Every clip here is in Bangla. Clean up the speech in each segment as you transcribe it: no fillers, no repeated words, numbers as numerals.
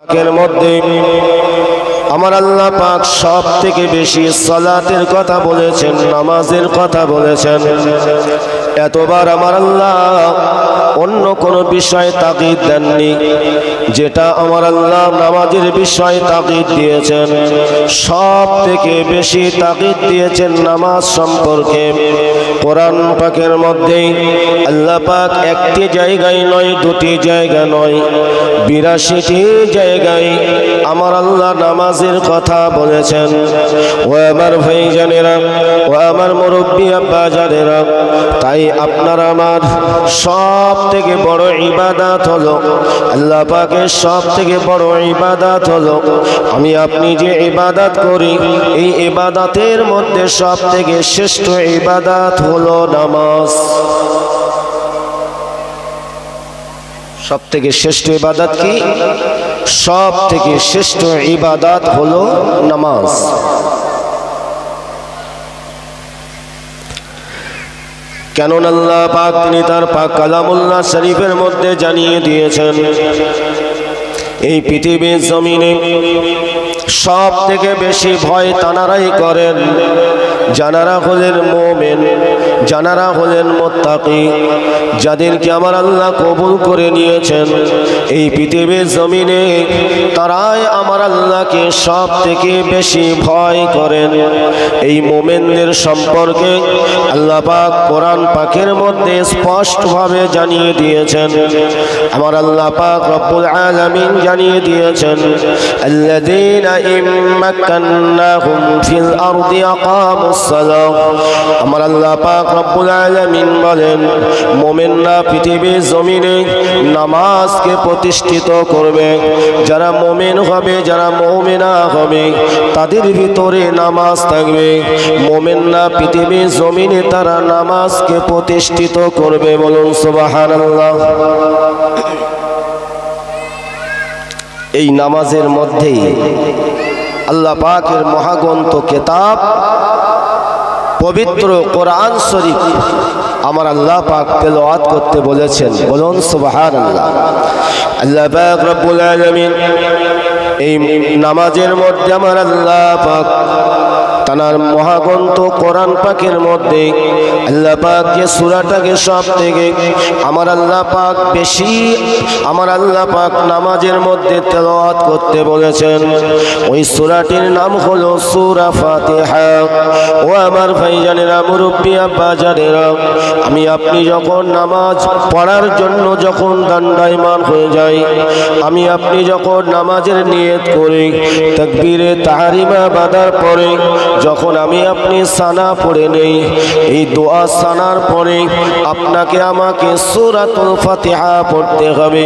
পাকের মধ্যে আমার আল্লাহ পাক সব থেকে বেশি সালাতের কথা বলেছেন, নামাজের কথা বলেছেন। এতবার আমার আল্লাহ অন্য কোনো বিষয়ে তাকিদ দেননি, যেটা আমার আল্লাহ নামাজের বিষয়ে তাকিদ দিয়েছেন। সব থেকে বেশি তাকিদ দিয়েছেন নামাজ সম্পর্কে। কোরআন পাকের মধ্যে আল্লাহ পাক একটি জায়গায় নয়, দুটি জায়গা নয়, 82টি জায়গায় আমার আল্লাহ নামাজের কথা বলেছেন। ও আমার ভাইজানেরা, ও আমার মুরব্বী আব্বা জানেরা, তাই আপনার আমার সব থেকে বড় ইবাদত হলো, আল্লাহ পাকের সব থেকে বড় ইবাদত হলো আমি আপনি যে ইবাদত করি, এই ইবাদতের মধ্যে সব থেকে শ্রেষ্ঠ ইবাদত হলো নামাজ। সব থেকে শ্রেষ্ঠ ইবাদত কি? সব থেকে শ্রেষ্ঠ ইবাদত হলো নামাজ। কেন আল্লাহ পাক তিনি তার পাক কালামুল্লাহ শরীফের মধ্যে জানিয়ে দিয়েছেন, এই পৃথিবীর জমিনে সব থেকে বেশি ভয় তানারাই করেন যারা হলেন মুমিন, যারা হলেন মুত্তাকি, যাদেরকে আমার আল্লাহ কবুল করে নিয়েছেন। এই পৃথিবীর জমিনে তারাই আমার আল্লাহকে সব থেকে বেশি ভয় করেন। এই মুমিনদের সম্পর্কে আল্লাহ পাক কোরআন পাকের মধ্যে স্পষ্টভাবে জানিয়ে দিয়েছেন। আমার আল্লাহ পাক রব্বুল আলামিন জানিয়ে দিয়েছেন, আল্লাযীনা ইম্মাক্কান্নাহুম ফিল আরদি আকামুস সালাহ। আমার আল্লাহ পাক রব্বুল আলামিন বলেন, মুমিনরা পৃথিবীর জমিনে নামাজকে প্রতিষ্ঠিত করবে। যারা মুমিন হবে, যারা মুমিনা হবে, তাদের ভিতরে নামাজ থাকবে। মুমিনরা পৃথিবীর জমিনে তারা নামাজকে প্রতিষ্ঠিত করবে। বলুন সুবহানাল্লাহ। এই নামাজের মধ্যেই আল্লাহ পাকের মহাগ্রন্থ কিতাব পবিত্র কোরআন শরীফ আমার আল্লাহ পাক তেলাওয়াত করতে বলেছেন। বলুন সুবহানাল্লাহ। আল্লাহ পাক রব্বুল আলামিন এই নামাজের মধ্যে আমার আল্লাহ পাক তানার মহাগ্রন্থ কোরআন পাকের মধ্যে আল্লাহ পাক যে সূরাটাকে সব থেকে আমার আল্লাহ পাক বেশি আমার আল্লাহ পাক নামাজের মধ্যে তেলাওয়াত করতে বলেছেন, ওই সূরাটির নাম হলো সূরা ফাতিহা। ও আমার ভাইজানেরা, মুরব্বী আব্বা জানেরা, আমি আপনি যখন নামাজ পড়ার জন্য যখন দণ্ডায়মান হয়ে যাই, আমি আপনি যখন নামাজের নিয়ত করি, তাকবীরে তাহরিমা বাঁধার পরে যখন আমি আপনি সানা পড়ে নেই, এই দোয়া সানার পরে আপনাকে আমাকে সূরাতুল ফাতিহা পড়তে হবে।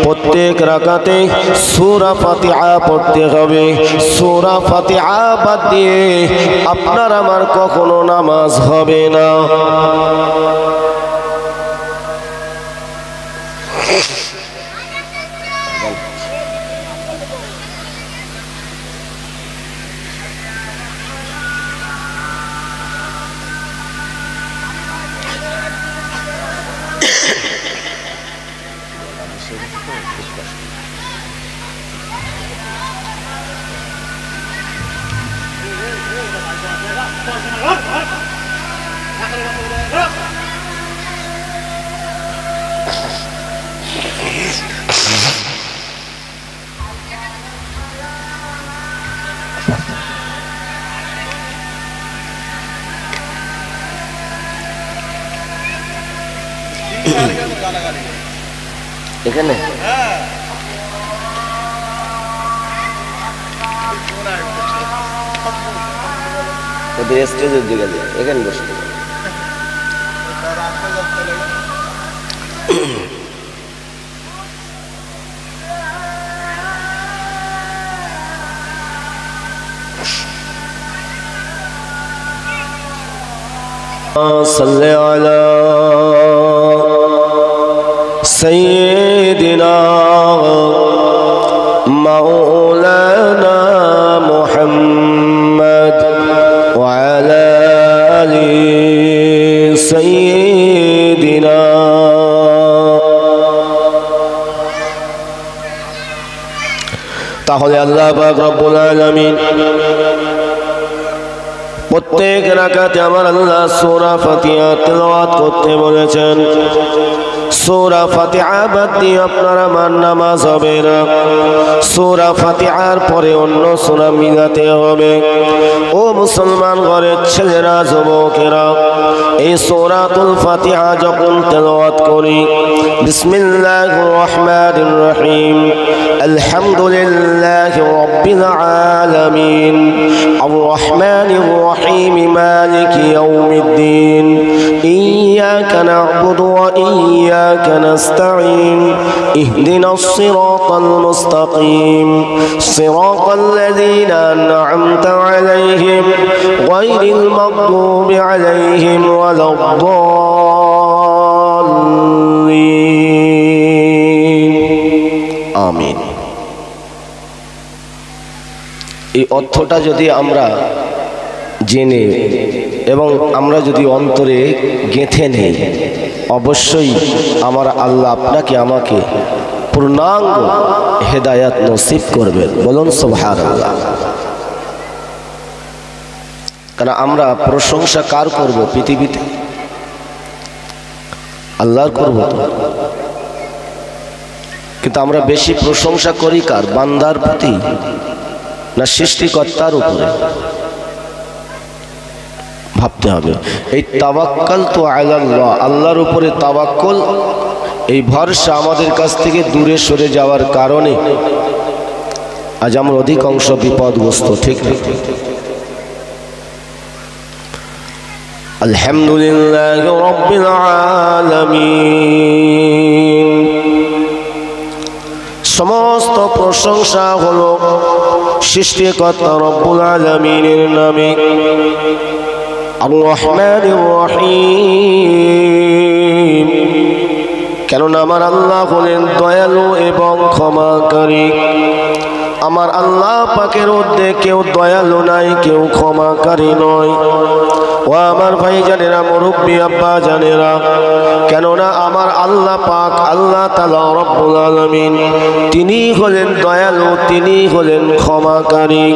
প্রত্যেক রাকাতে সূরা ফাতিহা পড়তে হবে। সূরা ফাতিহা বাদ দিয়ে আপনার আমার কখনো নামাজ হবে না। এখানে ওদের স্টেজের দিকে এখানে বসতে صل على سيدنا مولانا محمد وعلى آل سيدنا তাহলে আল্লাহ পাক রব্বুল আলামিন প্রত্যেক রাকাতে আমার আল্লাহ সূরা ফাতিহা তেলাওয়াত করতে বলেছেন। সূরা ফাতিহা বাদ দিয়ে আপনার আমার নামাজ হবে না। সূরা ফাতিহার পরে অন্য সূরা মিলাতে হবে। ও মুসলমান ঘরের ছেলেরা, যুবকেরা, এই সূরাতুল ফাতিহা যখন তেলাওয়াত করি, বিসমিল্লাহির রহমানির রহিম, আলহামদুলিল্লাহি রাব্বিল আলামিন, আর রহমানির রহিম, মালিকি ইয়াউমিদ্দিন, ইয়্যাকা না'বুদু ওয়া ইয়্যাকা নাস্তাঈন, ইহদিনাস সিরাতাল মুস্তাকিম, সিরাতাল লাযীনা আন'আমতা আলাইহিম গায়রিল মাগদুবি আলাইহিম ওয়ালাদ-দাল্লিন। আমিন। এই অর্থটা যদি আমরা জেনে এবং আমরা যদি অন্তরে গেঁথে নেই, অবশ্যই আমার আল্লাহ আপনাকে আমাকে পূর্ণাঙ্গ হেদায়াত নসিব করবেন। বলুন সুবহানাল্লাহ। কারণ আমরা প্রশংসা কার করব পৃথিবীতে? আল্লাহর করব তো, কিন্তু আমরা বেশি প্রশংসা করি কার? বান্দার প্রতি না সৃষ্টিকর্তার উপরে? ভাবতে হবে। এই তাওয়াক্কাল তো আলাল্লাহ, আল্লাহর উপরে তাওয়াক্কুল, এই ভরসা আমাদের কাছ থেকে দূরে সরে যাওয়ার কারণে আজ আমরা অধিকাংশ বিপদগ্রস্ত। ঠিক ঠিক। আলহামদুলিল্লাহি রাব্বিল আলামিন। সমস্ত প্রশংসা হলো সৃষ্টিকর্তা রব্বুল আলামিনের নামে। আর রহমানির রহিম, কেননা আমার আল্লাহ হলেন দয়ালু এবং ক্ষমাকারী। আমার আল্লাহ পাকের মধ্যে কেউ দয়ালু নাই, কেউ ক্ষমাকারী নয়। ও আমার ভাই জানেরা, মুরব্বী আব্বা জানেরা, কেননা আমার আল্লাহ পাক, আল্লাহ তাআলা রব্বুল আলামিন, তিনি হলেন দয়ালু, তিনি হলেন ক্ষমাকারী।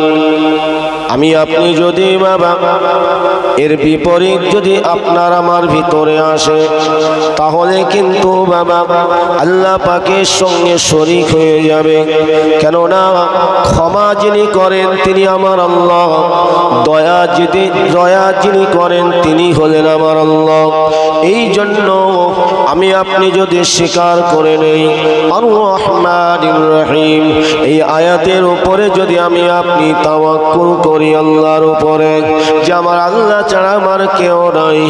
আমি আপনি যদি বাবা এর বিপরীত যদি আপনার আমার ভিতরে আসে, তাহলে কিন্তু বাবা আল্লাহ পাকের সঙ্গে শরীক হয়ে যাবে। কেননা ক্ষমা যিনি করেন তিনি আমার আল্লাহ, দয়া যিনি করেন তিনি হলেন আমার আল্লাহ। এই জন্য আমি আপনি যদি স্বীকার করে নেই আর রহমানির রহিম এই আয়াতের উপরে যদি আমি আপনি তাওয়াক্কুল করি আল্লাহর উপরে, যে আমার আল্লাহ ছাড়া আমার কেউ নাই,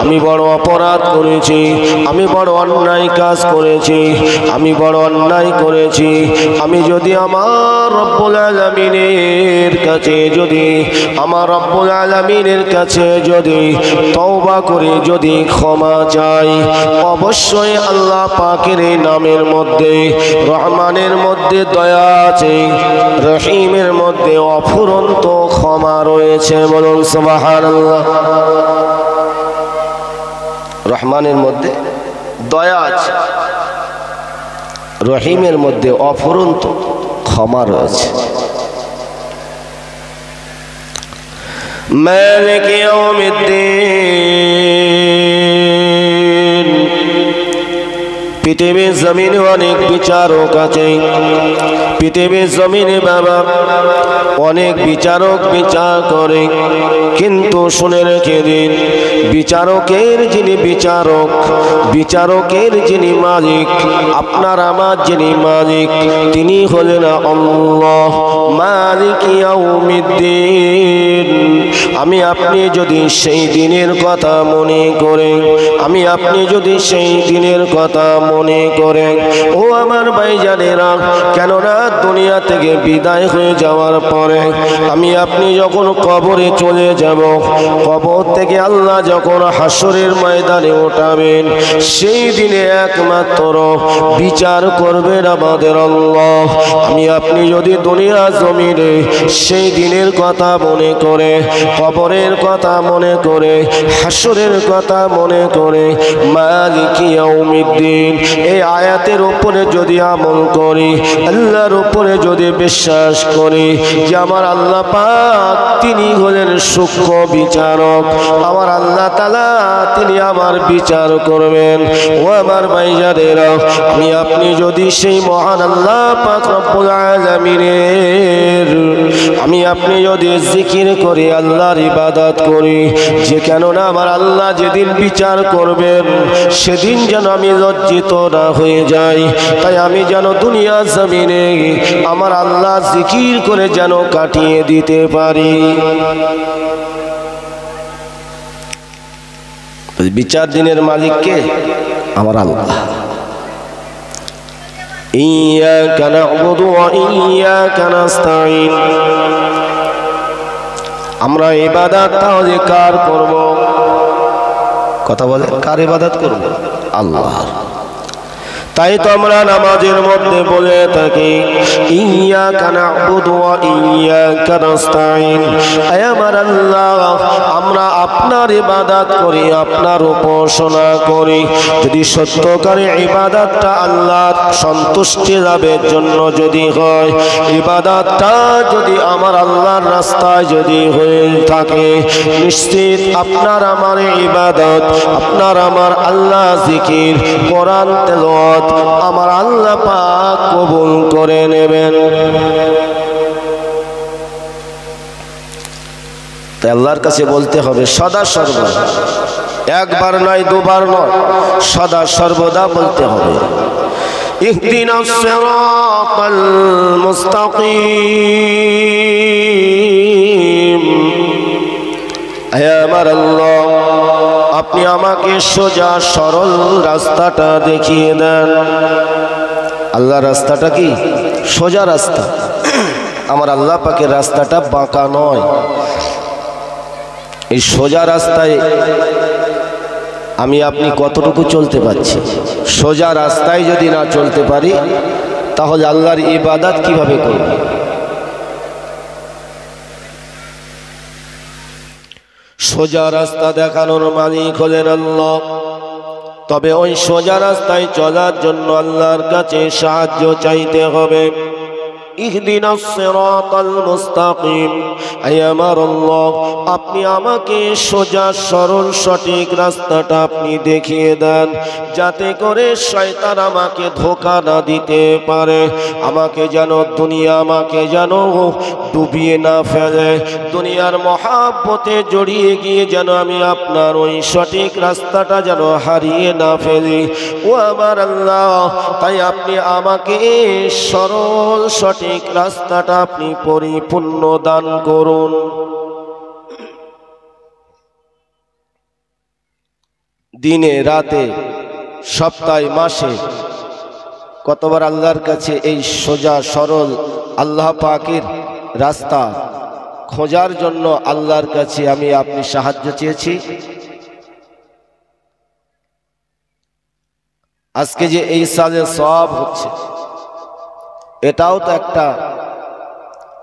আমি বড় অপরাধ করেছি, আমি বড় অন্যায় কাজ করেছি, আমি বড় অন্যায় করেছি, আমি যদি আমার রব্বুল আলামিনের কাছে যদি আমার রব্বুল আলামিনের কাছে যদি তওবা করে যদি ক্ষমা চাই, অবশ্যই আল্লাহ পাকের এই নামের মধ্যে রহমানের মধ্যে দয়া আছে, রহিমের মধ্যে অফুরন্ত ক্ষমা রয়েছে। বলুন সুবহানাল্লাহ। রহমানের মধ্যে দয়া আছে, রহিমের মধ্যে অফুরন্ত ক্ষমা রয়েছে। মালিক ইয়াউমিদ্দিন। পৃথিবীর জমিনে অনেক বিচারক আছে, পৃথিবীর জমিনে বাবা অনেক বিচারক বিচার করে, কিন্তু শুনে রেখে দিন, বিচারকের যিনি বিচারক, বিচারকের যিনি মালিক, আপনার আমার যিনি মালিক, তিনি হলেন আল্লাহ মালিক ইয়াউমিদ্দিন। আমি আপনি যদি সেই দিনের কথা মনে করে, আমি আপনি যদি সেই দিনের কথা মনে করে, ও আমার ভাইজানেরা, কেননা দুনিয়া থেকে বিদায় হয়ে যাওয়ার পরে আমি আপনি যখন কবরে চলে যাব, কবর থেকে আল্লাহ যখন হাসরের ময়দানে ওঠাবেন, সেই দিনে একমাত্র বিচার করবেন আমাদের আল্লাহ। আমি আপনি যদি দুনিয়া জমিনে সেই দিনের কথা মনে করে, কবরের কথা মনে করে, হাসরের কথা মনে করে, মালিক ইয়াউমিদ্দিন এই আয়াতের উপরে যদি আমল করি, আল্লাহর উপরে যদি বিশ্বাস করি যে আমার আল্লাহ পাক তিনি হলেন সূক্ষ্ম বিচারক, আমার আল্লাহ তাআলা তিনি আমার বিচার করবেন। ও আমার ভাইজানেরা, আপনি যদি সেই মহান আল্লাহ পাক রব্বুল আলামিনের আপনি যদি জিকির করি, আল্লাহর ইবাদত করি, যে কেননা আমার আল্লাহ যেদিন বিচার করবেন সেদিন যেন আমি লজ্জিত না হয়ে যাই, তাই আমি যেন দুনিয়া জমিনে আমার আল্লাহ জিকির করে যেন কাটিয়ে দিতে পারি। বিচার দিনের মালিক কে? আমার আল্লাহ। ইয়্যাকা না'বুদু ওয়া ইয়্যাকা নাস্তাঈন। আমরা ইবাদত তাহলে কার করব? কথা বলে, কার ইবাদত করব? আল্লাহর। তাই তো আমরা নামাজের মধ্যে বলে থাকি ইয়্যাকা না'বুদু ওয়া ইয়্যাকা নাস্তাঈন। হে আমার আল্লাহ, আমরা আপনার ইবাদত করি, আপনার উপাসনা করি। যদি সত্যকারে ইবাদতটা আল্লাহর সন্তুষ্টি লাভের জন্য যদি হয়, ইবাদতটা যদি আমার আল্লাহর রাস্তায় যদি হয়ে থাকে, নিশ্চিত আপনার আমার ইবাদত, আপনার আমার আল্লাহ জিকির, কোরআন তেলাওয়াত আমার আল্লাহ পাক কবুল করে নেবেন। তাই আল্লাহর কাছে বলতে হবে সদা সর্বদা, একবার নয় দুবার নয়, সদা সর্বদা বলতে হবে ইহদিনাস সিরাতাল মুস্তাকিম। হে আমার আল্লাহ, আপনি আমাকে সোজা সরল রাস্তাটা দেখিয়ে দেন। আল্লাহ রাস্তাটা কি? সোজা রাস্তা। আমার আল্লাহ পাকের রাস্তাটা বাঁকা নয়। এই সোজা রাস্তায় আপনি কতটুকু চলতে পারছি? সোজা রাস্তায় যদি না চলতে পারি, তাহলে আল্লাহর ইবাদত কিভাবে করব? সোজা রাস্তা দেখানোর মালিক হলেন আল্লাহ। তবে ওই সোজা রাস্তায় চলার জন্য আল্লাহর কাছে সাহায্য চাইতে হবে। ইহদিনাস সিরাতাল মুস্তাকিম। হে আমার আল্লাহ, আপনি আমাকে সোজা সরল সঠিক রাস্তাটা আপনি দেখিয়ে দেন, যাতে করে শয়তান আমাকে ধোঁকা না দিতে পারে, আমাকে যেন দুনিয়া আমাকে যেন ডুবিয়ে না ফেলে, দুনিয়ার মহাব্বতে জড়িয়ে গিয়ে যেন আমি আপনার ওই সঠিক রাস্তাটা যেন হারিয়ে না ফেলি। ও আমার আল্লাহ, তাই আপনি আমাকে সরল সঠিক রাস্তাটা আপনি পরিপূর্ণ দান করুন। দিনে রাতে সপ্তাহে মাসে কতবার আল্লাহর কাছে এই সোজা সরল আল্লাহ পাকের রাস্তা খোঁজার জন্য আল্লাহর কাছে আপনি সাহায্য চেয়েছি। আজকে যে এই সালে সওয়াব হচ্ছে, এটাও তো একটা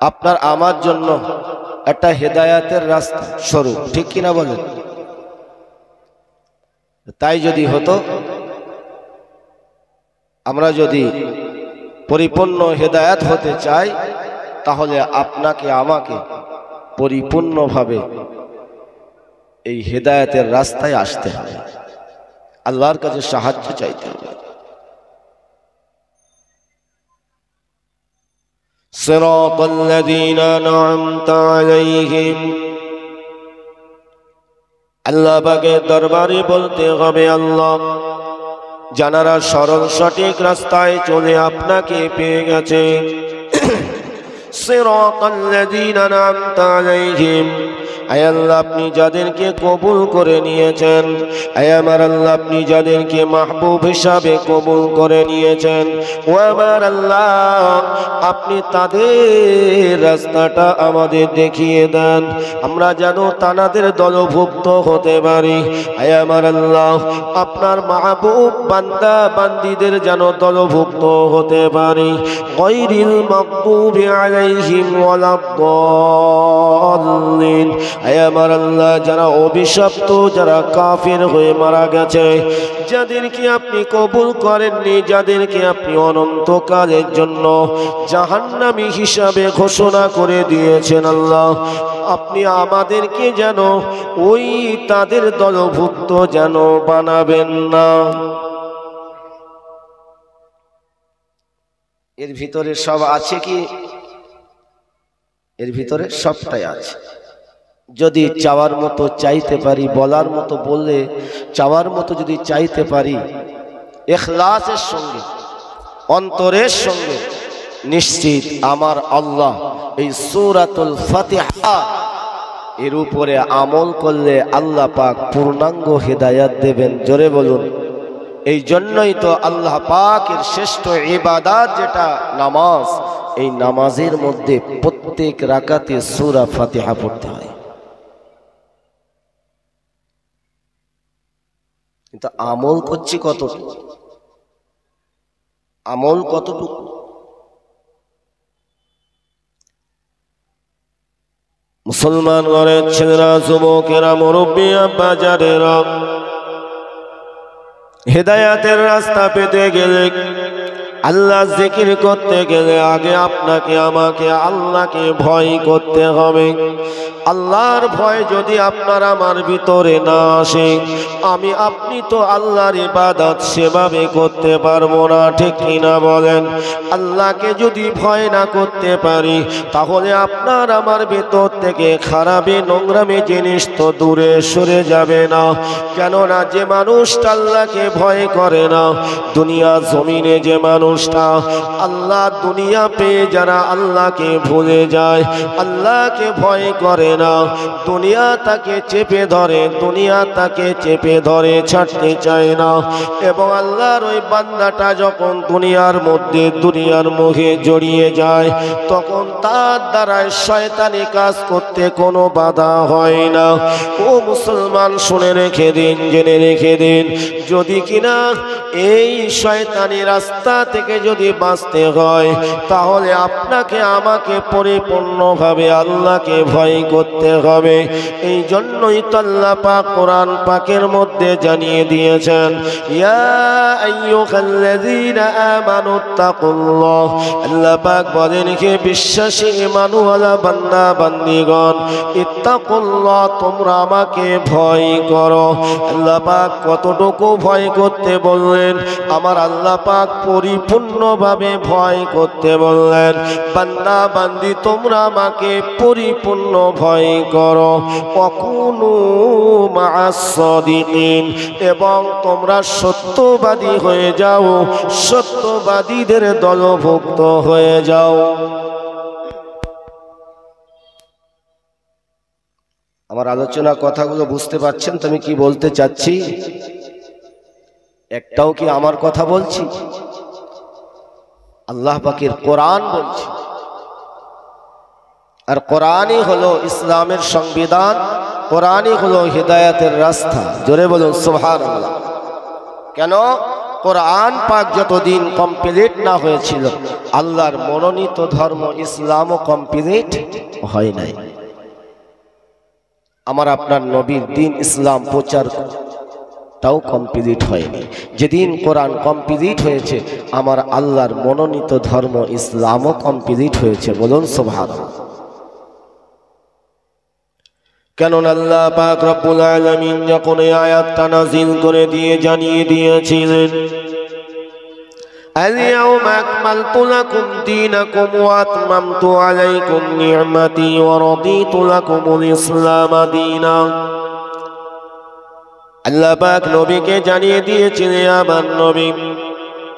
আপনার আমার জন্য একটা হেদায়েতের রাস্তা স্বরূপ, ঠিক কিনা বলেন? তাই যদি হতো, আমরা যদি পরিপূর্ণ হেদায়েত হতে চাই, তাহলে আপনাকে আমাকে পরিপূর্ণভাবে এই হেদায়েতের রাস্তায় আসতে হবে, আল্লাহর কাছে সাহায্য চাইতে হবে। সিরাতাল্লাযীনা আন'আমতা আলাইহিম। আল্লাহ পাকের দরবারে বলতে হবে, আল্লাহ যারা সরল সঠিক রাস্তায় চলে আপনাকে পেয়ে গেছে, সিরাতাল্লাযীনা আন'আমতা আলাইহিম। আয় আল্লাহ, আপনি যাদেরকে কবুল করে নিয়েছেন, আয় আমার আল্লাহ, আপনি যাদেরকে মাহবুব হিসাবে কবুল করে নিয়েছেন, ও আমার আল্লাহ, আপনি তাদের রাস্তাটা আমাদের দেখিয়ে দেন, আমরা যেন তাদের দলভুক্ত হতে পারি। আয় আমার আল্লাহ, আপনার মাহবুব বান্দা বান্দীদের যেন দলভুক্ত হতে পারি। গায়রিল মাগদুবি আলাইহিম عليهم ولا الضالين আয় আমার আল্লাহ যারা অভিশপ্ত যারা কাফির হয়ে মারা গেছে যাদেরকে আপনি কবুল করেননি যাদেরকে আপনি অনন্তকালের জন্য জাহান্নামী হিসাবে ঘোষণা করে দিয়েছেন আল্লাহ আপনি আমাদেরকে যেন ওই তাদের দলভুক্ত যেন বানাবেন না এর ভিতরে সব আছে কি এর ভিতরে সবটাই আছে যদি চাওয়ার মতো চাইতে পারি বলার মতো বললে চাওয়ার মতো যদি চাইতে পারি ইখলাসের সঙ্গে অন্তরের সঙ্গে নিশ্চিত আমার আল্লাহ এই সূরাতুল ফাতিহা এর উপরে আমল করলে আল্লাহ পাক পূর্ণাঙ্গ হিদায়াত দেবেন জোরে বলুন এই জন্যই তো আল্লাহ পাকের শ্রেষ্ঠ ইবাদত যেটা নামাজ এই নামাজের মধ্যে প্রত্যেক রাকাতে সূরা ফাতিহা পড়তে হয় কিন্তু আমল করছি কতটুকু আমল কতটুকু মুসলমান ঘরের ছেলেরা যুবকেরা মুরব্বী আব্বা যারা হেদায়াতের রাস্তা পেতে গেলে আল্লাহ জিকির করতে গেলে আগে আপনাকে আমাকে আল্লাহকে ভয় করতে হবে আল্লাহর ভয় যদি আপনার আমার ভিতরে না আসে আমি আপনি তো আল্লাহর ইবাদত সেভাবে করতে পারবো না ঠিক কিনা বলেন আল্লাহকে যদি ভয় না করতে পারি তাহলে আপনার আমার ভিতর থেকে খারাপে নোংরামে জিনিস তো দূরে সরে যাবে না কেননা যে মানুষটা আল্লাহকে ভয় করে না দুনিয়া জমিনে যে মানুষটা আল্লাহ দুনিয়া পেয়ে যারা আল্লাহকে ভুলে যায় আল্লাহকে ভয় করে না দুনিয়া তাকে চেপে ধরে দুনিয়া তাকে চেপে ধরে ছাড়তে চায় না এবং আল্লাহর ওই বান্দাটা যখন দুনিয়ার মধ্যে দুনিয়ার মোহে জড়িয়ে যায় তখন তার দ্বারায় শয়তানি কাজ করতে কোনো বাধা হয় না ও মুসলমান শুনে রেখে দিন জেনে রেখে দিন যদি কিনা এই শয়তানি রাস্তা থেকে যদি বাঁচতে হয় তাহলে আপনাকে আমাকে পরিপূর্ণভাবে আল্লাহকে ভয় করতে হবে এই জন্যই তো আল্লাহ পাক কোরআন পাকের মধ্যে জানিয়ে দিয়েছেন ইয়া আইয়ুহাল্লাযীনা আমানুত্তাকুল্লাহ আল্লাহ পাক বলেন হে বিশ্বাসী ঈমানওয়ালা বান্দা বান্দীগণ ইত্তাকুল্লাহ তোমরা আমাকে ভয় করো আল্লাহ পাক কতটুকু ভয় করতে বললেন আমার আল্লাহ পাক পরিপূর্ণভাবে ভয় করতে বললেন বান্দা বান্দি তোমরা আমাকে পরিপূর্ণ ভয় করো ওয়াকুনু মা'আস সাদিকিন এবং তোমরা সত্যবাদী হয়ে যাও সত্যবাদীদের দলভুক্ত হয়ে যাও আমার আলোচনা কথাগুলো বুঝতে পারছেন তো আমি কি বলতে চাচ্ছি একটাও কি আমার কথা বলছি আল্লাহ পাকের কোরআন বলছি আর কোরআনই হলো ইসলামের সংবিধান কোরআনই হলো হিদায়াতের রাস্তা জোরে বলুন সুবহানাল্লাহ কেন কোরআন পাক যতদিন কমপ্লিট না হয়েছিল আল্লাহর মনোনীত ধর্ম ইসলামও কমপ্লিট হয় নাই আমার আপনার নবীর দিন ইসলাম প্রচার তাও কমপ্লিট হয়নি যেদিন কোরআন কমপ্লিট হয়েছে আমার আল্লাহর মনোনীত ধর্ম ইসলামও কমপ্লিট হয়েছে বলুন সুবহানাল্লাহ কেননা আল্লাহ পাক রব্বুল আলামিন যখন এই আয়াতটা নাযিল করে দিয়ে জানিয়ে দিয়েছিলেন اليوم أكملت لكم دينكم وأتممت عليكم نعمتي ورضيت لكم الإسلام دينا আল্লাহ পাক নবীকে জানিয়ে দিয়েছিলেন আমার নবী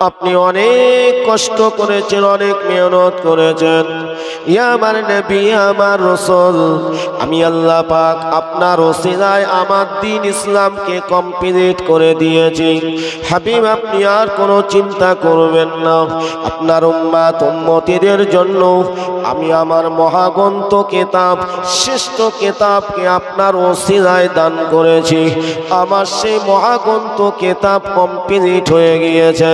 আপনি অনেক কষ্ট করেছেন অনেক মেহনত করেছেন ইয়া আমার নবী আমার রাসূল আমি আল্লাহ পাক আপনার ওসিলায় আমার দ্বীন ইসলামকে কমপ্লিট করে দিয়েছি হাবিব আপনি আর কোনো চিন্তা করবেন না আপনার উম্মত উম্মতীদের জন্য আমি আমার মহাগ্রন্থ কিতাব শ্রেষ্ঠ কিতাবকে আপনার ওসিলায় দান করেছি আমার সেই মহাগ্রন্থ কিতাব কমপ্লিট হয়ে গিয়েছে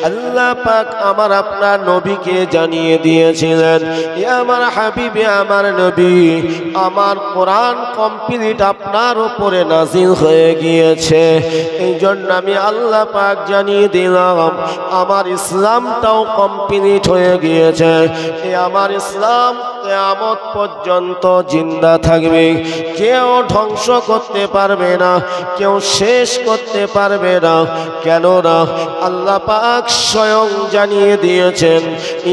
আল্লাহ পাক আমার আপনার নবীকে জানিয়ে দিয়েছিলেন, আমার হাবিবে আমার নবী, আমার কোরআন কমপ্লিট আপনার উপরে নাজিল হয়ে গিয়েছে। এই জন্য আমি আল্লাহ পাক জানিয়ে দিলাম আমার ইসলামটাও কমপ্লিট হয়ে গিয়েছে। আমার ইসলাম কিয়ামত পর্যন্ত জিন্দা থাকবে, কেউ ধ্বংস করতে পারবে না, কেউ শেষ করতে পারবে না। কেননা আল্লাহ পাক স্বয়ং জানিয়ে দিয়েছেন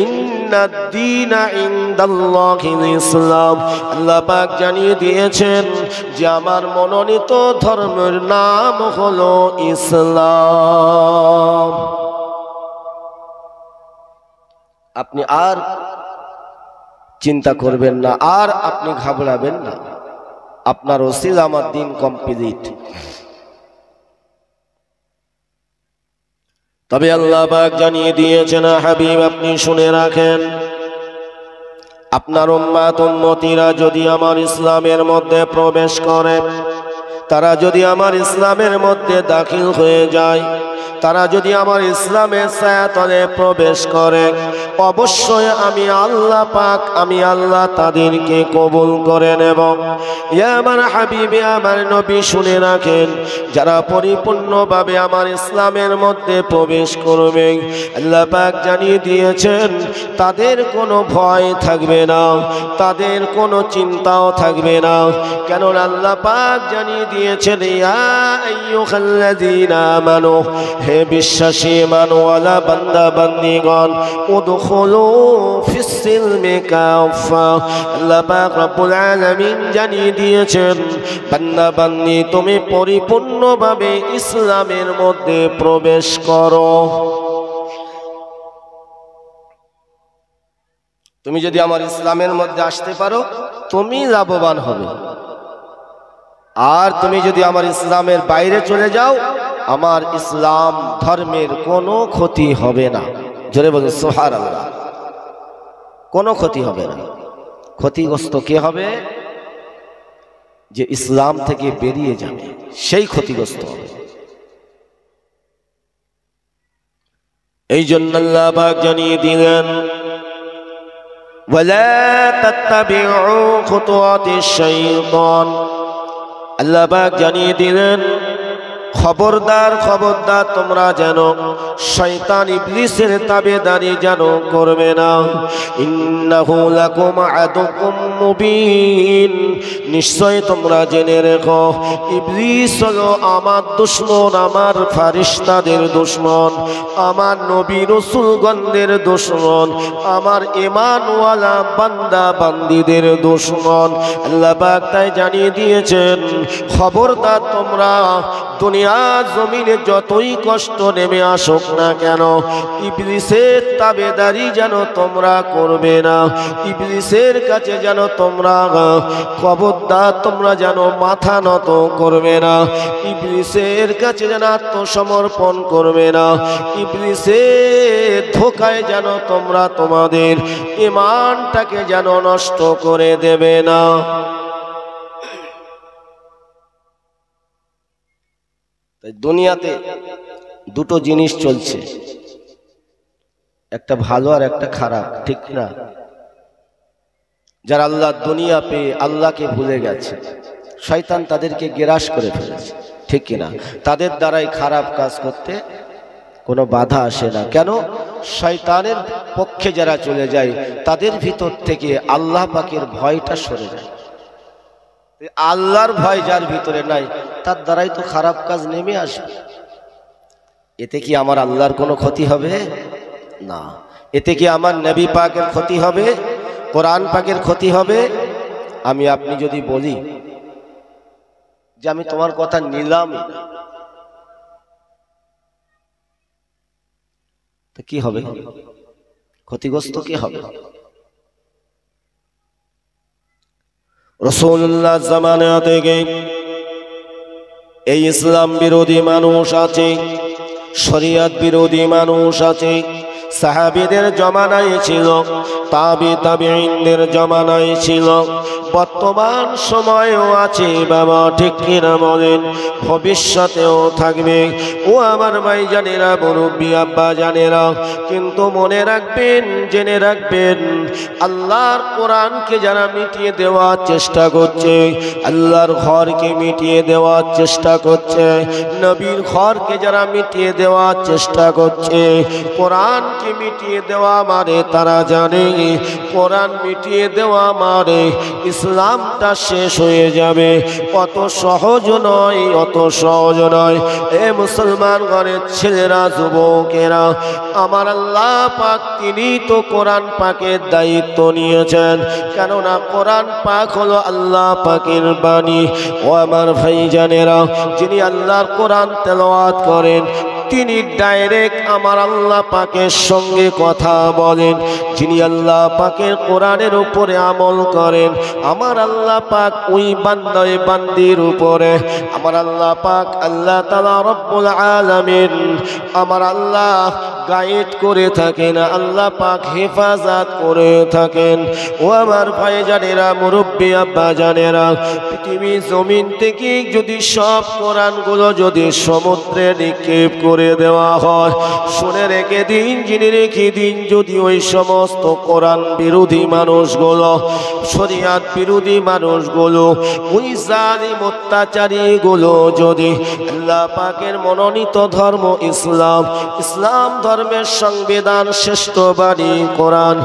ইন্নাদ-দীনা ইনদাল্লাহিল ইসলাম। আল্লাহ পাক জানিয়ে দিয়েছেন যে আমার মনোনীত ধর্মের নাম হলো ইসলাম। আপনি আর চিন্তা করবেন না, আর আপনি ঘাবড়াবেন না, আপনার ওসিলা আমার দিন কমপ্লিট। তবে আল্লাহ পাক জানিয়ে দিয়েছেন হাবিব আপনি শুনে রাখেন, আপনার উম্মত উম্মতিরা যদি আমার ইসলামের মধ্যে প্রবেশ করে, তারা যদি আমার ইসলামের মধ্যে দাখিল হয়ে যায়, তারা যদি আমার ইসলামের ছায়াতলে প্রবেশ করে, অবশ্যই আমি আল্লাহ পাক, আমি আল্লাহ তাদেরকে কবুল করে নেব। আমার হাবিবে আমার নবী শুনে রাখেন, যারা পরিপূর্ণভাবে আমার ইসলামের মধ্যে প্রবেশ করবে, আল্লাহ পাক জানিয়ে দিয়েছেন তাদের কোনো ভয় থাকবে না, তাদের কোনো চিন্তাও থাকবে না। কেন আল্লাহ পাক জানিয়ে দিয়েছেন ইয়া আইয়ুহাল্লাযীনা আমানু, হে বিশ্বাসী মানওয়ালা বান্দা বান্দিগণ, উদখুলু ফিস সিলমি কাফা। আল্লাহ পাক রব্বুল আলামিন জানিয়ে দিয়েছেন বান্দা বান্দি তুমি পরিপূর্ণভাবে ইসলামের মধ্যে প্রবেশ করো। তুমি যদি আমার ইসলামের মধ্যে আসতে পারো তুমি লাভবান হবে, আর তুমি যদি আমার ইসলামের বাইরে চলে যাও আমার ইসলাম ধর্মের কোনো ক্ষতি হবে না। জোরে বলুন সুবহানাল্লাহ। কোনো ক্ষতি হবে না। ক্ষতিগ্রস্ত কে হবে? যে ইসলাম থেকে বেরিয়ে যাবে, সেই ক্ষতিগ্রস্ত হবে। এই জন্য আল্লাহ পাক জানিয়ে দিলেন ওয়ালা তাত্তাবিউ খুতুওয়াতিশ শাইতান। আল্লাহ পাক জানিয়ে দিলেন খবরদার খবরদার তোমরা যেন শয়তান ইবলিসের তাবেদারি যেন করবে না। ইন্নাহু লাকুম আদুকুম মুবিন, নিশ্চয় তোমরা জেনে রেখো ইবলিস হলো আমার দুশমন, আমার ফারিস্তাদের দুশমন, আমার নবী রাসূলগণদের দুশমন, আমার ঈমানওয়ালা বান্দা বান্দীদের দুশমন। আল্লাহ পাক তাই জানিয়ে দিয়েছেন খবরদার তোমরা দুনিয়ার জমিনে যতই কষ্ট নেমে আসুক না কেন ইবলিসের তাবেদারি যেন তোমরা করবে না, ইবলিসের কাছে যেন তোমরা খবরদার তোমরা যেন মাথা নত করবে না, ইবলিসের কাছে যেন আত্মসমর্পণ করবে না, ইবলিসের ধোঁকায় যেন তোমরা তোমাদের ঈমানটাকে যেন নষ্ট করে দেবে না। দুনিয়াতে দুটো জিনিস চলছে, একটা ভালো আর একটা খারাপ, ঠিক না? যারা আল্লাহ দুনিয়া পেয়ে আল্লাহকে ভুলে গেছে, শয়তান তাদেরকে গ্রাস করে ফেলেছে, ঠিক কিনা? তাদের দ্বারাই খারাপ কাজ করতে কোনো বাধা আসে না। কেন? শয়তানের পক্ষে যারা চলে যায় তাদের ভিতর থেকে আল্লাহ পাকের ভয়টা সরে যায়। আল্লাহর ভয় যার ভিতরে নাই তার দ্বারাই তো খারাপ কাজ নেমে আসবে। এতে কি আমার আল্লাহর কোনো ক্ষতি হবে? না। এতে কি আমার নবী পাকের ক্ষতি হবে? কোরআন পাকের ক্ষতি হবে? আমি আপনি যদি বলি যে আমি তোমার কথা নিলাম, তো কি হবে? ক্ষতিগ্রস্ত কে হবে? রাসূলুল্লাহ জামানা থেকে এই ইসলাম বিরোধী মানুষ আছে, শরিয়ত বিরোধী মানুষ আছে। সাহাবীদের জমানায় ছিল তাবিঈনদের জমানায় ছিল, বর্তমান সময়েও আছে বাবা, ঠিক কিনা বলেন? ভবিষ্যতেও থাকবে। ও আমার ভাইজানেরা, মুরব্বী আব্বা জানেরা, কিন্তু মনে রাখবেন, জেনে রাখবেন, আল্লাহর কোরআনকে যারা মিটিয়ে দেওয়ার চেষ্টা করছে, আল্লাহর ঘরকে মিটিয়ে দেওয়ার চেষ্টা করছে, নবীর ঘরকে যারা মিটিয়ে দেওয়ার চেষ্টা করছে, কোরআনকে মিটিয়ে দেওয়া মানে তারা জানে কোরআন মিটিয়ে দেওয়া মানে ইসলামটা শেষ হয়ে যাবে। অত সহজ নয়, অত সহজ নয়। এ মুসলমান ঘরের ছেলেরা, যুবকেরা, আমার আল্লাহ পাক তিনি তো কোরআন পাকের দায়িত্ব নিয়েছেন, কেননা কোরআন পাক হলো আল্লাহ পাকের বাণী। ও আমার ভাইজানেরা, যিনি আল্লাহর কোরআন তেলাওয়াত করেন তিনি ডাইরেক্ট আমার আল্লাহ পাকের সঙ্গে কথা বলেন। যিনি আল্লাহ পাকের কোরআনের উপরে আমল করেন, আমার আল্লাহ পাক ওই বান্দায়ে বান্দির উপরে, আমার আল্লাহ পাক আল্লাহ তাআলা রব্বুল আলামিন আমার আল্লাহ গাইড করে থাকেন, আল্লাহ পাক হেফাজত করে থাকেন। ও আমার ভাইজানেরা, মুরব্বী আব্বা জানেরা, পৃথিবী জমিন থেকে যদি সব কোরআনগুলো যদি সমুদ্রে নিক্ষেপ করে দেওয়া হয়, শুনে রেখে দিন, জেনে রেখে দিন, যদি ওই সমস্ত কোরআন বিরোধী মানুষগুলো, শরিয়াত বিরোধী মানুষগুলো, ওই জালিম অত্যাচারীগুলো যদি আল্লাহ পাকের মনোনীত ধর্ম ইসলাম, ইসলাম ধর্মের সংবিধান শ্রেষ্ঠ বাণী কোরআন,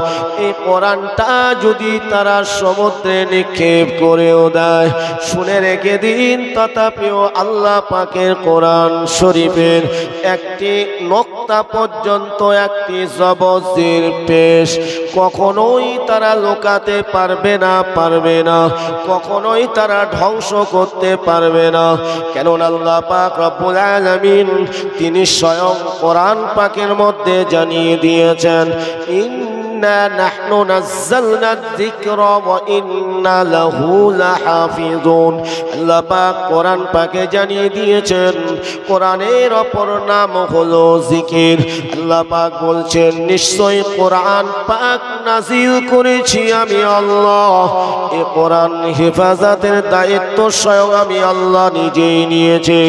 এই কোরআনটা যদি তারা সমুদ্রে নিক্ষেপ করেও দেয়, শুনে রেখে দিন, তথাপিও আল্লাহ পাকের কোরআন শরীফের একটি নোক্তা পর্যন্ত, একটি জবজের পেশ কখনোই তারা লুকাতে পারবে না, পারবে না, কখনোই তারা ধ্বংস করতে পারবে না। কেননা আল্লাহ পাক রব্বুল আলামিন তিনি স্বয়ং কোরআন পাকের মধ্যে জানিয়ে দিয়েছেন, ইন্না নাহনু নাযালনা যিকরা ওয়া ইন্না লাহু লাহাফিজুন। আল্লাহ পাক কোরআন পাকে জানিয়ে দিয়েছেন কোরআনের অপর নাম হলো জিকির। আল্লাহ পাক বলছেন, নিশ্চয়ই কোরআন পাক নাজিল করেছি আমি আল্লাহ, এই কোরআন হেফাজতের দায়িত্ব স্বয়ং আমি আল্লাহ নিজেই নিয়েছি।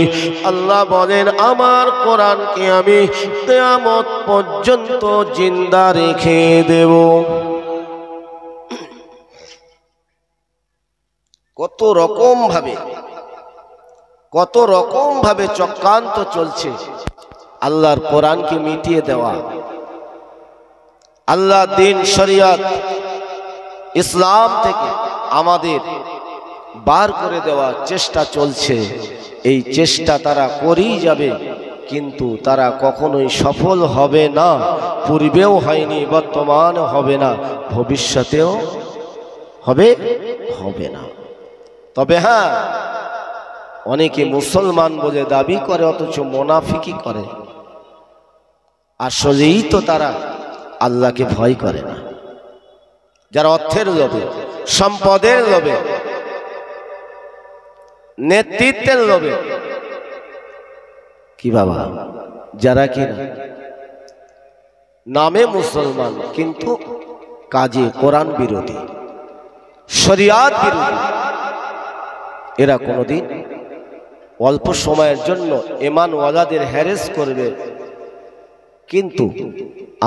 আল্লাহ বলেন, আমার কোরআনকে আমি কিয়ামত পর্যন্ত জিন্দা রেখে দেব। কত রকম ভাবে চক্রান্ত চলছে আল্লাহর কোরআনকে মিটিয়ে দেওয়া, আল্লাহ দিন শরিয়ত ইসলাম থেকে আমাদের বার করে দেওয়ার চেষ্টা চলছে। এই চেষ্টা তারা করেই যাবে, কিন্তু তারা কখনোই সফল হবে না। পূর্বেও হয়নি, বর্তমানে হবে না, ভবিষ্যতেও হবে না। তবে হ্যাঁ, অনেকে মুসলমান বলে দাবি করে অথচ মুনাফিকি করে। আসলেই তো তারা আল্লাহকে ভয় করে না। যারা অর্থের লোভে, সম্পদের লোভে, নেতৃত্বের লোভে, কি বাবা, যারা কিনা নামে মুসলমান কিন্তু কাজে কোরআন বিরোধী, শরিয়াত বিরোধী, এরা কোনোদিন অল্প সময়ের জন্য ঈমানওয়ালাদের হ্যারেস করবে, কিন্তু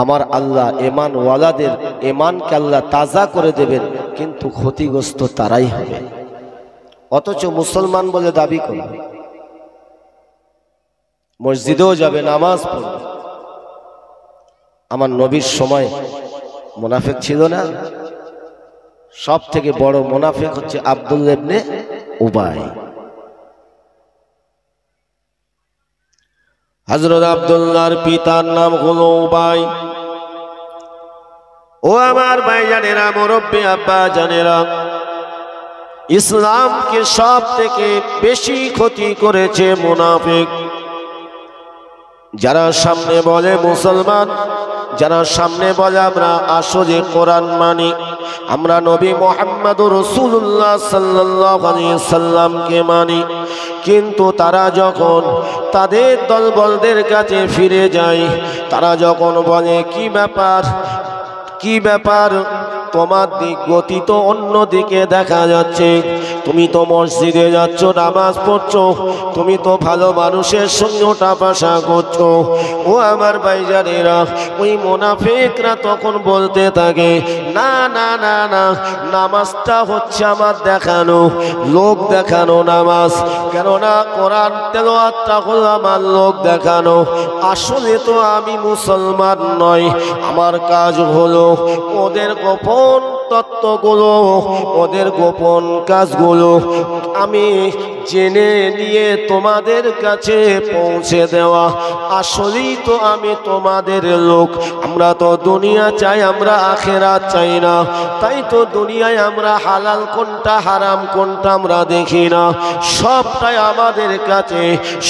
আমার আল্লাহ ঈমানওয়ালাদের ঈমানকে আল্লাহ তাজা করে দেবেন, কিন্তু ক্ষতিগ্রস্ত তারাই হবে। অথচ মুসলমান বলে দাবি করবে, মসজিদেও যাবে, নামাজ পড়বে। আমার নবীর সময় মুনাফিক ছিল না? সব থেকে বড় মুনাফিক হচ্ছে আব্দুল্লাহ ইবনে উবাই। হযরত আব্দুল্লাহর পিতার নাম হলো উবাই। ও আমার ভাইজানেরা, মুরব্বী আব্বা জানেরা, ইসলামকে সব থেকে বেশি ক্ষতি করেছে মুনাফিক। যারা সামনে বলে মুসলমান, যারা সামনে বলে আমরা আসলে কোরআন মানি, আমরা নবী মুহাম্মদুর রাসূলুল্লাহ সাল্লাল্লাহু আলাইহি সাল্লামকে মানি, কিন্তু তারা যখন তাদের দলবলদের কাছে ফিরে যায়, তারা যখন বলে কি ব্যাপার, কি ব্যাপার, তোমার দিক গতি তো অন্য দিকে দেখা যাচ্ছে। তুমি তো মসজিদে যাচ্ছ, নামাজ পড়ছো, তুমি তো ভালো মানুষের সঙ্গে ওঠা বসা করছো। ও আমার ভাইজানেরা, ওই মুনাফিকরা তখন বলতে থাকে, না না না না, নামাজটা হচ্ছে আমার দেখানো, লোক দেখানো নামাজ। কেননা কোরআন তেলাওয়াতটা হলো আমার লোক দেখানো। আসলে তো আমি মুসলমান নই। আমার কাজ হলো ওদের গোপন তত্ত্বগুলো, ওদের গোপন কাজগুলো আমি জেনে নিয়ে তোমাদের কাছে পৌঁছে দেওয়া। আসলেই তো আমি তোমাদের লোক। আমরা তো দুনিয়া চাই, আমরা আখেরাত চাই না। তাই তো দুনিয়ায় আমরা হালাল কোনটা হারাম কোনটা আমরা দেখি না। সবটাই আমাদের কাছে,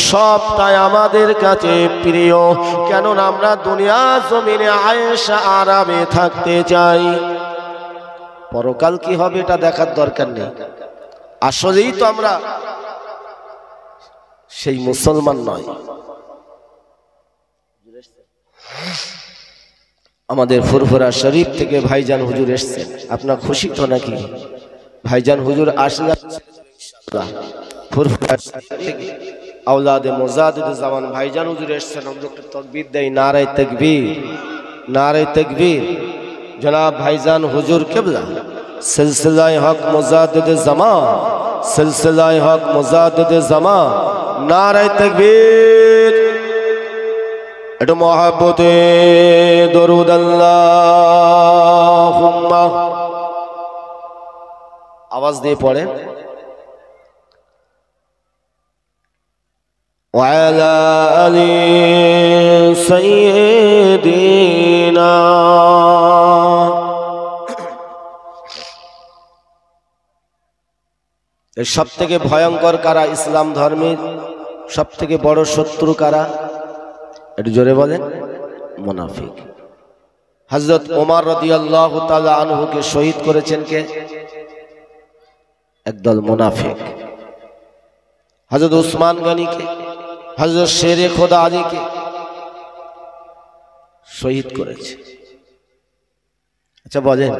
সবটাই আমাদের কাছে প্রিয়। কেননা আমরা দুনিয়া জমিনে আয়েশা আরামে থাকতে চাই। পরকাল কি হবে এটা দেখার দরকার নেই। আসলেই তো আমরা সেই মুসলমান নয়। আমাদের ফুরফুরা শরীফ থেকে ভাইজান হুজুর এসেছেন। আপনার খুশি তো নাকি? ভাইজান হুজুর আসলে ফুরফুরা থেকে আওলাদে মুজাদ্দিদ জামান ভাইজান হুজুর এসেছেন। আমরা একটু তাকবীর দেই, নারে তাকবীর, নারে তাকবীর। জনাব ভাইজান হুজুর কিবলা সিলসিলায়ে হক মুজাদ্দিদ জামান, সিলসিলায়ে হক মুজাদ্দিদ জামান, নারে তাকবীর। একটু মহব্বতে দরুদ আল্লাহুম্মা আওয়াজ দিয়ে পড়েন। ওয়ালা আলি সাইয়্যিদিনা। এর সব থেকে ভয়ঙ্কর কারা? ইসলাম ধর্মের সব থেকে বড় শত্রু কারা? একটু জোরে বলেন। মুনাফিক। হযরত ওমর রাদিয়াল্লাহু তাআলা আনহুকে শহীদ করেছেন কে? একদল মুনাফিক। হযরত উসমান গনিকে, হযরত শেরে খোদা আলীকে শহীদ করেছে। আচ্ছা বলেন,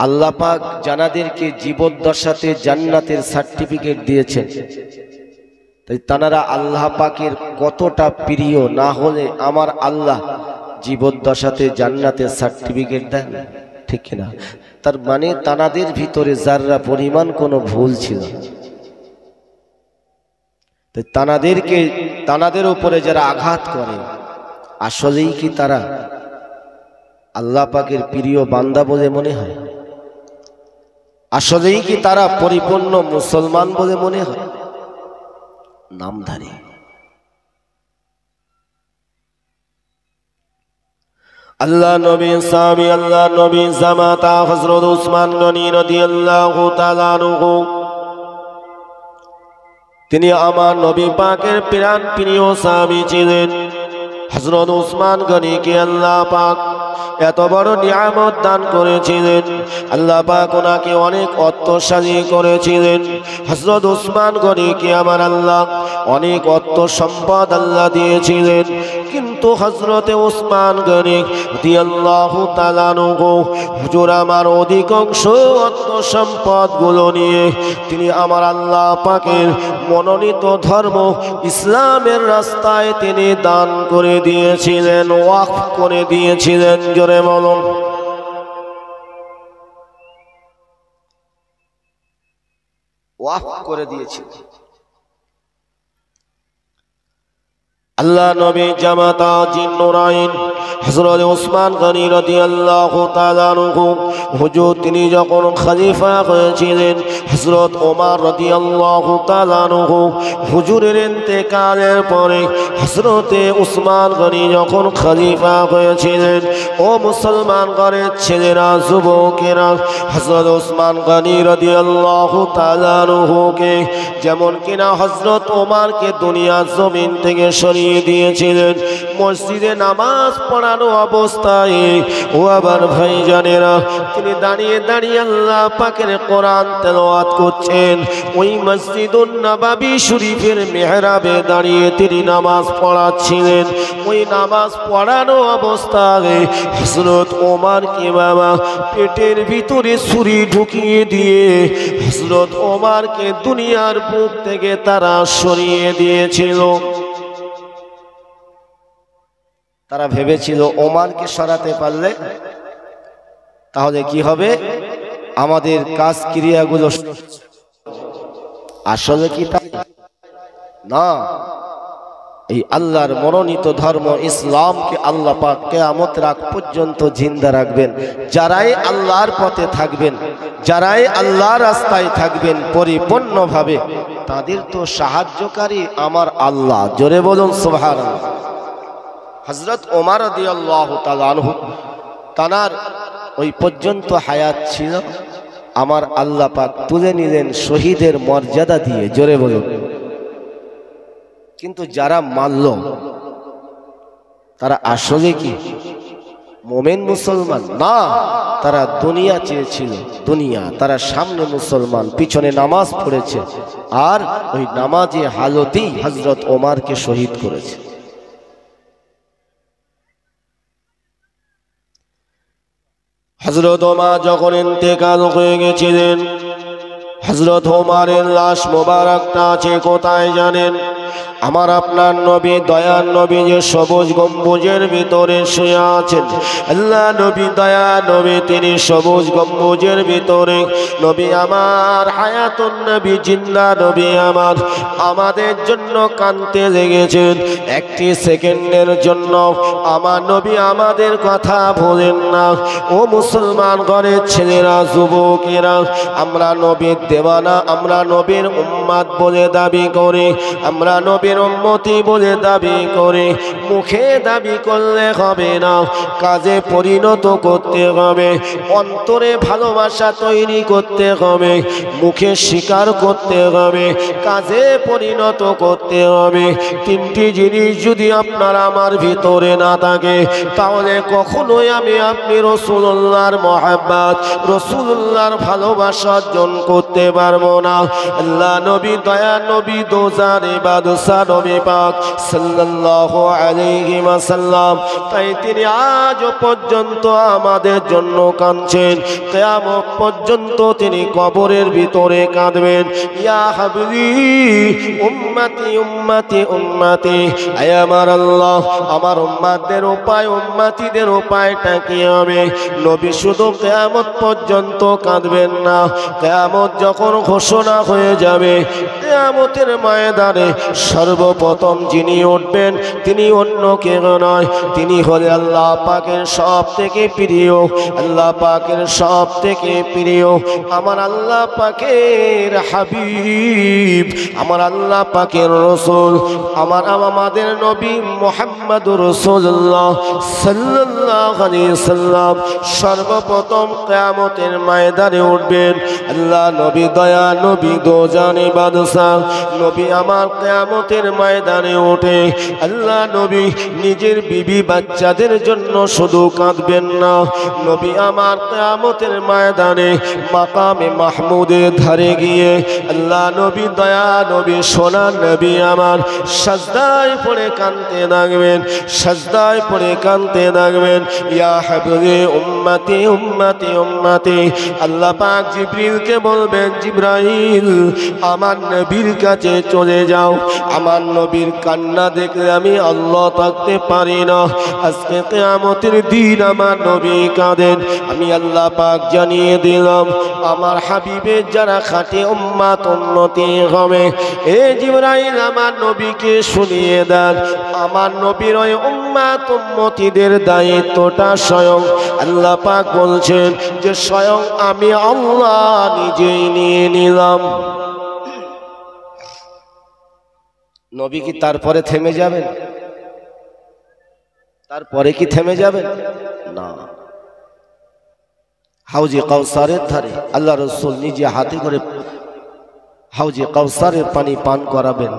আল্লাহ পাক জানাদেরকে জীবদ্দশাতে জান্নাতের সার্টিফিকেট দিয়েছেন, তাই তানারা আল্লাহ পাকের কতটা প্রিয় না হলে আমার আল্লাহ জীবদ্দশাতে জান্নাতের সার্টিফিকেট দেন? ঠিক কিনা? তার মানে তানাদের ভিতরে যাররা পরিমাণ কোনো ভুল ছিল। তাই তানাদের উপরে যারা আঘাত করে, আসলেই কি তারা আল্লাহ পাকের প্রিয় বান্দা বলে মনে হয়? আসলেই কি তারা পরিপূর্ণ মুসলমান বলে মনে হয়? নামধারী। আল্লাহ নবী সাহাবী, আল্লাহ নবী জামাতা হযরত উসমান গনি রাদিয়াল্লাহু তাআলা আনহু, তিনি আমার নবী পাকের প্রাণ প্রিয় সাহাবী ছিলেন। হযরত উসমান গনিকে আল্লাহ পাক এত বড় নিয়ামত দান করেছিলেন। আল্লাহ পাক ওনাকে অনেক অর্থশালী করেছিলেন। হযরত উসমান গনিকে আমার আল্লাহ অনেক অর্থ সম্পদ আল্লাহ দিয়েছিলেন। কিন্তু হযরতে উসমান গনি রাদিয়াল্লাহু তাআলা আনহু হুজুর আমার অধিকাংশ অর্থ সম্পদগুলো নিয়ে তিনি আমার আল্লাহ পাকের মনোনীত ধর্ম ইসলামের রাস্তায় তিনি দান করে দিয়েছিলেন, ওয়াকফ করে দিয়েছিলেন। জোরে বলুন। ওয়াকফ করে দিয়েছিলেন। আল্লাহ নবী জামাতা জিন নুরাইন হযরত উসমান গনি রাদিয়াল্লাহু তাআলা আনহু হুজুর তিনি যখন খলিফা হয়েছিলেন, হযরত ওমর রাদিয়াল্লাহু তাআলা আনহু হুজুরের ইন্তেকালের পরে হযরতে উসমান গনি যখন খলিফা হয়েছিলেন, ও মুসলমান ঘরের ছেলেরা, যুবকেরা, হযরত উসমান গনি রাদিয়াল্লাহু তাআলা আনহুকে যেমন কিনা হযরত ওমরকে দুনিয়া জমিন থেকে সরিয়ে দিয়েছিলেন মসজিদে নামাজ পড়ানো অবস্থায়। ও আবার ভাইজানেরা, তিনি দাঁড়িয়ে দাঁড়িয়ে আল্লাহ পাকের কোরআন তেলাওয়াত করছেন। ওই মসজিদুন নববী শরীফের মেহরাবে দাঁড়িয়ে তিনি নামাজ পড়াচ্ছিলেন। ওই নামাজ পড়ানো অবস্থায় হযরত ওমরকে বাবা পেটের ভিতরে ছুরি ঢুকিয়ে দিয়ে হযরত ওমরকে দুনিয়ার বুক থেকে তারা সরিয়ে দিয়েছিল। তারা ভেবেছিল ওমরকে সরাতে পারলে তাহলে কি হবে, আমাদের কাজ ক্রিয়াগুলো। আসলে কি তাই না? এই আল্লাহর মনোনীত ধর্ম ইসলামকে আল্লাহ পাক কিয়ামতের আগ পর্যন্ত জিন্দা রাখবেন। যারাই আল্লাহর পথে থাকবেন, যারাই আল্লাহর রাস্তায় থাকবেন পরিপূর্ণভাবে, তাদের তো সাহায্যকারী আমার আল্লাহ। জোরে বলুন সুবহানাল্লাহ। হযরত ওমর রাদিয়াল্লাহু তাআলা আনহু, তানার ওই পর্যন্ত হায়াত ছিল, আমার আল্লাহ পাক তুলে নিলেন শহীদের মর্যাদা দিয়ে। জোরে বলুন। কিন্তু যারা মানল তারা আসলে কি মোমেন মুসলমান? না, তারা দুনিয়া চেয়েছিল, দুনিয়া। তারা সামনে মুসলমান, পিছনে নামাজ পড়েছে, আর ওই নামাজে হালতেই হযরত ওমরকে শহীদ করেছে। হযরত ওমর যখন ইন্তেকাল হয়ে গেছিলেন, হযরত ওমরের লাশ মোবারকটা আছে কোথায় জানেন? আমার আপনার নবী, দয়ার নবী যে সবুজ গম্বুজের ভিতরে শুয়ে আছেন, আল্লাহ নবী, দয়া নবী, তিনি সবুজ গম্বুজের ভিতরে। নবী আমার, হায়াতুন নবী, জিন্দা নবী আমার, আমাদের জন্য কাঁদতে লেগেছেন। একটি সেকেন্ডের জন্য আমার নবী আমাদের কথা ভোলেন না। ও মুসলমান ঘরের ছেলেরা, যুবকেরা, আমরা নবীর দেওয়ানা, আমরা নবীর উম্মত বলে দাবি করি, আমরা নবীর উম্মতি বলে দাবি করে মুখে দাবি করলে হবে না, কাজে পরিণত করতে হবে। অন্তরে ভালোবাসা তৈরি করতে হবে, মুখে স্বীকার করতে হবে, কাজে পরিণত করতে হবে। তিনটি জিনিস যদি আপনার আমার ভিতরে না থাকে, তাহলে কখনোই আমি আপনি রাসূলুল্লাহর মহব্বত, রাসূলুল্লাহর ভালোবাসা অর্জন করতে পারবো না। আল্লাহ নবী, দয়া নবী, দোজারে বাদশা নবী পাক সাল্লাল্লাহু আলাইহি ওয়াসাল্লাম, তাই তিনি আজ পর্যন্ত আমাদের জন্য কাঁদছেন। কিয়ামত পর্যন্ত তিনি কবরের ভিতরে কাঁদবেন। ইয়া হাবিবি উম্মতি উম্মতি উম্মতি, আয় আমার আল্লাহ, আমার উম্মতদের উপায়, উম্মতিদের উপায়টা কি হবে? নবী শুধু কিয়ামত পর্যন্ত কাঁদবেন না, কিয়ামত যখন ঘোষণা হয়ে যাবে, কিয়ামতের ময়দানে সর্বপ্রথম যিনি উঠবেন তিনি অন্য কেউ নয়, তিনি হলেন আল্লাহ পাকের সব থেকে প্রিয়, আল্লাহ পাকের সব থেকে প্রিয়, আমার আল্লাহ পাকের হাবিব, আমার আল্লাহ পাকের রাসূল, আমাদের নবী মুহাম্মদুর রাসূলুল্লাহ সাল্লাল্লাহু আলাইহি সাল্লাম সর্বপ্রথম কিয়ামতের ময়দানে উঠবেন। আল্লাহ নবী, দয়া নবী, দোজানে বাদশা নবী আমার কিয়ামতের ময়দানে ওঠে। আল্লাহ নবী নিজের বিবি বাচ্চাদের জন্য শুধু কাঁদবেন না, নবী আমার কিয়ামতের ময়দানে মাকামে মাহমুদের ধারে গিয়ে আল্লাহ নবী, দয়া নবী, সোনার নবী আমার সাজদায় পড়ে কাঁদতে থাকবেন, সাজদায় পড়ে কাঁদতে থাকবেন। ইয়া হাবিবি উম্মতি উম্মতি উম্মতি, আল্লাহ পাক জিবরিলকে বলবেন, জিবরাইল আমার নবীর কাছে চলে যাও, আমার নবীর কান্না দেখলে আমি আল্লাহ থাকতে পারি না। আজকে কিয়ামতের দিন আমার নবী কাঁদেন, আমি আল্লাহ পাক জানিয়ে দিলাম আমার হাবিবের যারা খাঁটি উম্মত উন্নতি হবে। এ জিবরাইল আমার নবীকে শুনিয়ে দেন, আমার নবীর ওই উম্মত উম্মতিদের দায়িত্বটা স্বয়ং আল্লাহ পাক বলছেন যে স্বয়ং আমি আল্লাহ নিজেই নিয়ে নিলাম। নবী কি তারপরে থেমে যাবেন? তারপরে কি থেমে যাবেন? না। হাউজে কাউসারের ধারে আল্লাহ রাসূল নিজে হাতে করে হাউজে কাউসারের পানি পান করাবেন।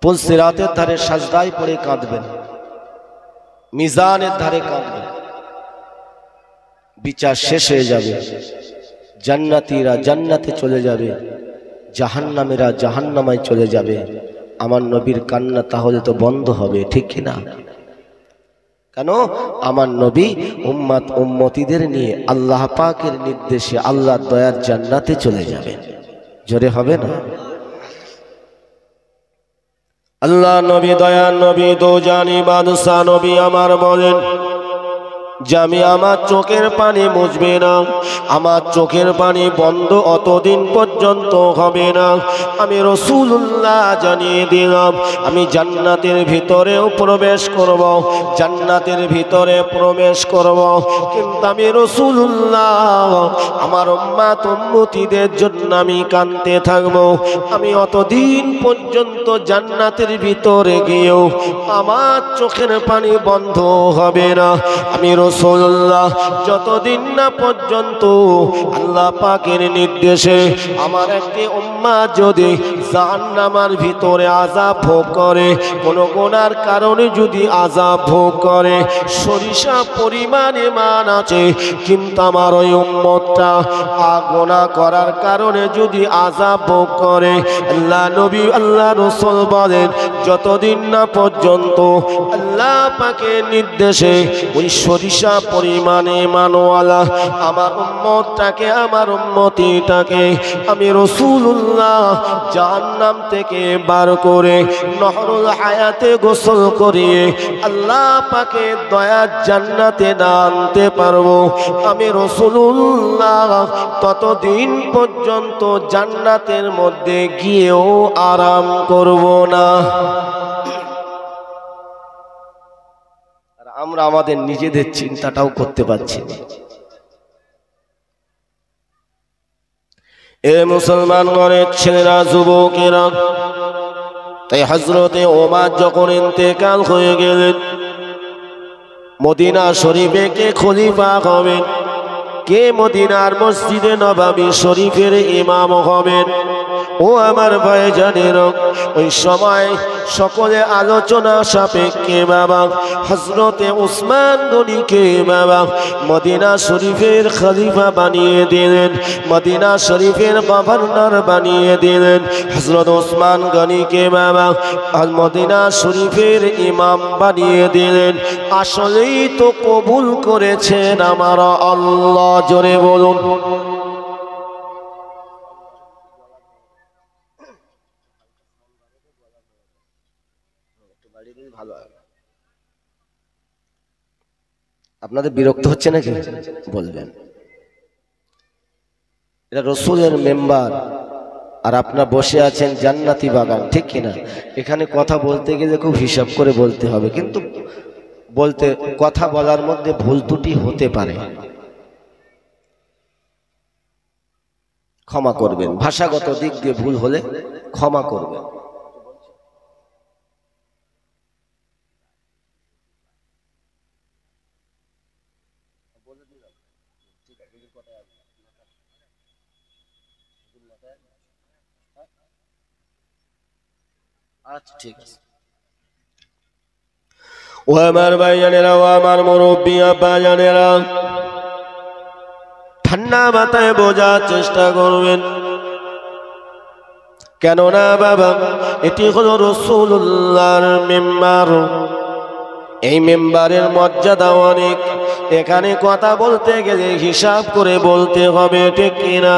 পুলসিরাতের ধারে সাজদায় পড়ে কাঁদবেন, মিজানের ধারে কাঁদবেন। বিচার শেষ হয়ে যাবে, জান্নাতীরা জান্নাতে চলে যাবে, জাহান্নামীরা জাহান্নামায় চলে যাবে। আমার নবীর কান্না তাহলে তো বন্ধ হবে, ঠিক কিনা? কেন? আমার নবী উম্মত উম্মতিদের নিয়ে আল্লাহ পাকের নির্দেশে আল্লাহর দয়ার জান্নাতে চলে যাবেন। জোরে হবে না? আল্লাহ নবী, দয়ার নবী, দোজানি বাদশা নবী আমার বলেন যে আমি আমার চোখের পানি মুছবে না, আমার চোখের পানি বন্ধ অতদিন পর্যন্ত হবে না। আমি রাসূলুল্লাহ জানিয়ে দিলাম আমি জান্নাতের ভিতরেও প্রবেশ করব, জান্নাতের ভিতরে প্রবেশ করব, কিন্তু আমি রাসূলুল্লাহ আমার উম্মত উম্মতিদের জন্য আমি কাঁদতে থাকব। আমি অতদিন পর্যন্ত জান্নাতের ভিতরে গিয়েও আমার চোখের পানি বন্ধ হবে না। আমি রাসূলুল্লাহ যতদিন না পর্যন্ত আল্লাহ পাকের নির্দেশে আমার একটি উম্মাত যদি জাহান্নামের ভিতরে আযাব ভোগ করে, কোন গুনার কারণে যদি আযাব ভোগ করে, সরিষা পরিমাণ ঈমান আছে কিন্তু আমার ওই উম্মতটা গুনাহ করার কারণে যদি আযাব ভোগ করে, আল্লাহ নবী আল্লাহ রাসূল বলেন যতদিন না পর্যন্ত আল্লাহ পাকের নির্দেশে ওই সরিষা পরিমাণে ঈমানওয়ালা আমার উম্মতটাকে, আমার উম্মতিটাকে আমি রাসূলুল্লাহ জাহান্নাম থেকে বার করে নহরুল হায়াতে গোসল করিয়ে আল্লাহ পাকের দয়ার জান্নাতে আনতে পারবো। আমি রাসূলুল্লাহ ততদিন পর্যন্ত জান্নাতের মধ্যে গিয়েও আরাম করব না। আমরা আমাদের নিজেদের চিন্তাটাও করতে পারছি না। এ মুসলমান ঘরের ছেলেরা, যুবকেরা, তাই হযরতে ওমর যখন ইন্তেকাল হয়ে গেলেন, মদিনা শরীফে কে খলিফা হবেন, কে মদিনার মসজিদে নববী শরীফের ইমাম হবেন, ও আমার ভাইজানেরা, ওই সময় সকলে আলোচনা সাপেক্ষে বাবা হযরতে উসমান গনিকে বাবা মদিনা শরীফের খলিফা বানিয়ে দিলেন, মদিনা শরীফের গভর্নর বানিয়ে দিলেন। হযরত উসমান গনিকে বাবা মদিনা শরীফের ইমাম বানিয়ে দিলেন। আসলেই তো কবুল করেছেন আমার আল্লাহ, জোরে বলুন। আপনাদের বিরক্ত হচ্ছে নাকি? বলবেন। এটা রাসূলের মেম্বার আর আপনারা বসে আছেন জান্নাতি বাগান, ঠিক কিনা? এখানে কথা বলতে গেলে খুব হিসাব করে বলতে হবে, কিন্তু কথা বলার মধ্যে ভুল ত্রুটি হতে পারে, ক্ষমা করবেন। ভাষাগত দিক দিয়ে ভুল হলে ক্ষমা করবেন। আচ্ছা, ঠিক আছে। ও আমার ভাইজানেরা, ও আমার মুরব্বী আব্বা জানেরা, ঠান্ডা মাথায় বোঝার চেষ্টা করবেন। কেননা বাবা এটি হলো রাসূলুল্লাহর মেম্বার, এই মেম্বারের মর্যাদা অনেক। এখানে কথা বলতে গেলে হিসাব করে বলতে হবে, ঠিক কিনা?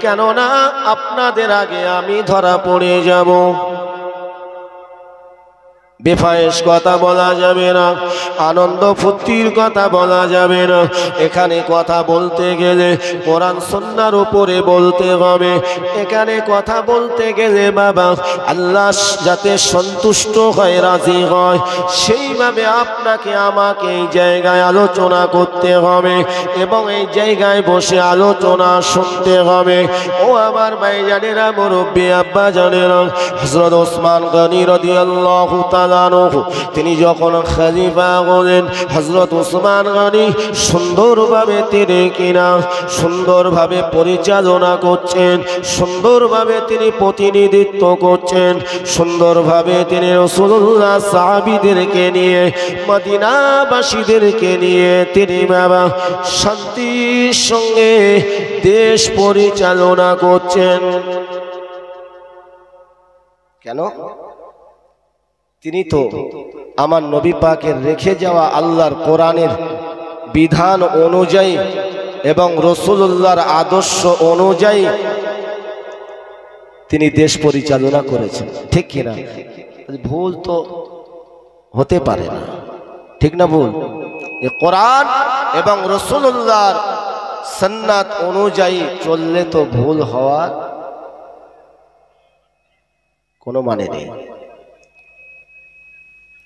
কেননা আপনাদের আগে আমি ধরা পড়ে যাব। বেফায়েশ কথা বলা যাবে না, আনন্দ ফুর্তির কথা বলা যাবে না। এখানে কথা বলতে গেলে কোরআন সুন্নাহর উপরে বলতে হবে। এখানে কথা বলতে গেলে বাবা আল্লাহ যাতে সন্তুষ্ট হয়, রাজি হয়, সেইভাবে আপনাকে আমাকে এই জায়গায় আলোচনা করতে হবে এবং এই জায়গায় বসে আলোচনা শুনতে হবে। ও আমার ভাইজানেরা, মুরব্বী আব্বা জানেরা, হযরত ওসমান গনি রাদিয়াল্লাহু তাআলা তাআলা আনহু তিনি যখন খলিফা হলেন, হযরত ওসমান গনি সুন্দরভাবে তিনি কিনা সুন্দরভাবে পরিচালনা করছেন, সুন্দরভাবে তিনি প্রতিনিধিত্ব করছেন, সুন্দরভাবে তিনি রাসূলুল্লাহ সাহাবীদেরকে নিয়ে মদিনাবাসীদেরকে নিয়ে তিনি বাবা শান্তির সঙ্গে দেশ পরিচালনা করছেন। কেন? তিনি তো আমার নবী পাকের রেখে যাওয়া আল্লাহর কোরআনের বিধান অনুযায়ী এবং রাসূলুল্লাহর আদর্শ অনুযায়ী তিনি দেশ পরিচালনা করেছেন, ঠিক কিনা? ভুল তো হতে পারে না, ঠিক না? ভুল কোরআন এবং রাসূলুল্লাহর সুন্নাত অনুযায়ী চললে তো ভুল হওয়ার কোনো মানে নেই,